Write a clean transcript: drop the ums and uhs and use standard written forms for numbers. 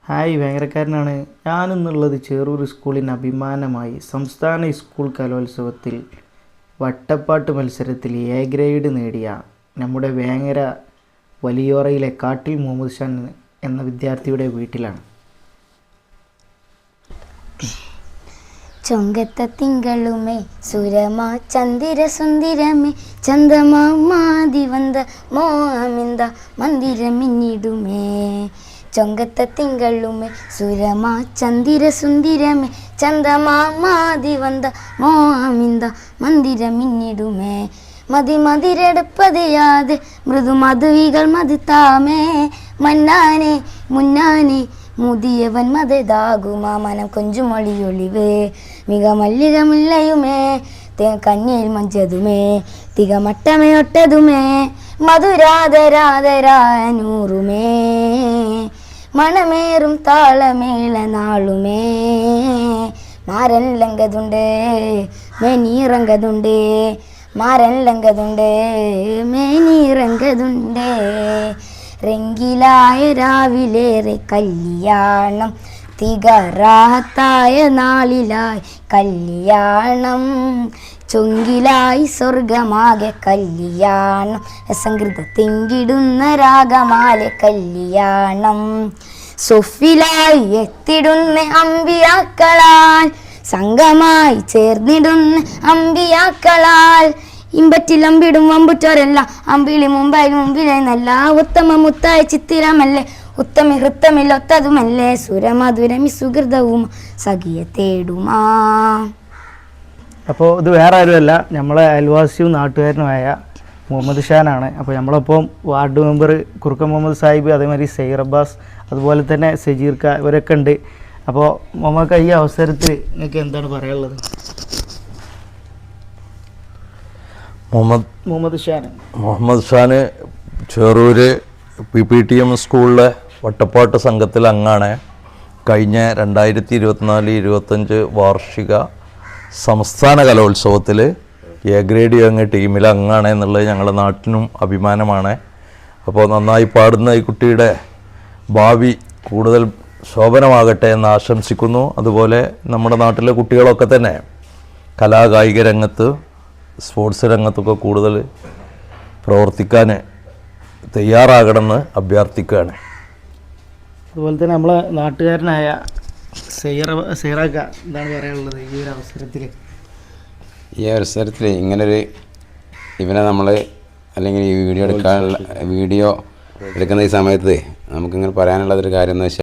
Hi വേങ്ങരക്കാരനാണ്. ഞാനിന്നുള്ളത് Cherur സ്കൂളിന് അഭിമാനമായി സംസ്ഥാന സ്കൂൾ കലോത്സവത്തിൽ വട്ടപ്പാട്ട് മത്സരത്തിൽ എ ഗ്രേഡ് നേടിയ നമ്മുടെ വേങ്ങര വലിയോറയിലെ കാട്ടിൽ മുഹമ്മദ് ഷാൻ എന്ന വിദ്യാർത്ഥിയുടെ വീട്ടിലാണ്. ചൊങ്കത്ത തിങ്കളുമേ സുരമാ ചന്ദിര സുന്ദിരമേ ചന്ദമാതി വந்த മോഹമിന്ത മന്ദിരമിന്നിടുമേ. ചൊങ്കത്ത തിങ്കളുമേ സുരമാ ചന്ദിര സുന്ദിരമേ ചന്ദമാതി വந்த മോഹമിന്ത മന്ദിരമിന്നിടുമേ. മതിരെടുപ്പതയാതെ മൃദു മധുവികൾ മതിത്താമേ മന്നാനെ മുന്നാനെ മുതിയവൻ മതതാകുമാ മനം കൊഞ്ചുമൊളിയൊളിവ് മിക മല്ലിക മുല്ലയുമേ കഞ്ഞിയിൽ മഞ്ചതുമേ തികമട്ടമേ ഒട്ടതുമേ മധുരാധരാധരാനൂറുമേ മണമേറും താളമേള നാളുമേ. മാരൻ ലങ്കതുണ്ട് മേനീറങ്കതുണ്ട് മാരൻ ലങ്കതുണ്ട് മേനീറങ്കതുണ്ട്. രംഗിലായ രാവിലേറെ കല്യാണം തികറാഹത്തായ നാളിലായി കല്യാണം ചൊങ്കിലായി സ്വർഗമാകെ കല്യാണം സംഗീത തിങ്കിടുന്ന രാഗമാലെ കല്യാണം സൊഫിലായി എത്തിടുന്ന അമ്പിയാക്കളാൽ സംഘമായി ചേർന്നിടുന്ന അമ്പിയാക്കളാൽ ഇമ്പറ്റിൽ അമ്പിടും അമ്പുറ്റോരെല്ലാം അമ്പിളി മുമ്പിലെ നല്ല ഉത്തമ മുത്തായ ചിത്തിരമല്ലേ ഉത്തമി ഹൃത്തമില്ലൊത്തതുമല്ലേ സുരമധുരമി സുഹൃതവും സഖിയ തേടുമാ. അപ്പോൾ ഇത് വേറെ ആരുമല്ല, നമ്മളെ അയൽവാസിയും നാട്ടുകാരനുമായ മുഹമ്മദ് ഷാനാണ്. അപ്പോൾ നമ്മളൊപ്പം വാർഡ് മെമ്പർ കുറുക്ക മുഹമ്മദ് സാഹിബ്, അതേമാതിരി സൈർ അബ്ബാസ്, അതുപോലെ തന്നെ സജീർക്ക, ഇവരൊക്കെ ഉണ്ട്. അപ്പോൾ മുഹമ്മദ് ഈ അവസരത്തിൽ നിങ്ങൾക്ക് എന്താണ് പറയാനുള്ളത്? മുഹമ്മദ് ഷാന് ചെറൂര് PPTM സ്കൂളിലെ വട്ടപ്പാട്ട് സംഘത്തിൽ അംഗമാണ്. കഴിഞ്ഞ 2024-25 വാർഷിക സംസ്ഥാന കലോത്സവത്തിൽ എ ഗ്രേഡ് അങ്ങ് ടീമിൽ അംഗമാണ് എന്നുള്ളത് ഞങ്ങളുടെ നാട്ടിനും അഭിമാനമാണ്. അപ്പോൾ നന്നായി പാടുന്ന ഈ കുട്ടിയുടെ ഭാവി കൂടുതൽ ശോഭനമാകട്ടെ എന്ന് ആശംസിക്കുന്നു. അതുപോലെ നമ്മുടെ നാട്ടിലെ കുട്ടികളൊക്കെ തന്നെ കലാകായിക രംഗത്ത് സ്പോർട്സ് രംഗത്തൊക്കെ കൂടുതൽ പ്രവർത്തിക്കാൻ തയ്യാറാകണമെന്ന് അഭ്യർത്ഥിക്കുകയാണ്. അതുപോലെ തന്നെ നമ്മളെ നാട്ടുകാരനായ സൈറാക്ക എന്താണ് പറയാനുള്ളത് ഈ ഒരു അവസരത്തിൽ? ഈ അവസരത്തിൽ ഇങ്ങനൊരു ഇവനെ നമ്മൾ അല്ലെങ്കിൽ ഈ വീഡിയോ എടുക്കുന്ന ഈ സമയത്ത് നമുക്കിങ്ങനെ പറയാനുള്ളതൊരു കാര്യം എന്ന് വെച്ചാൽ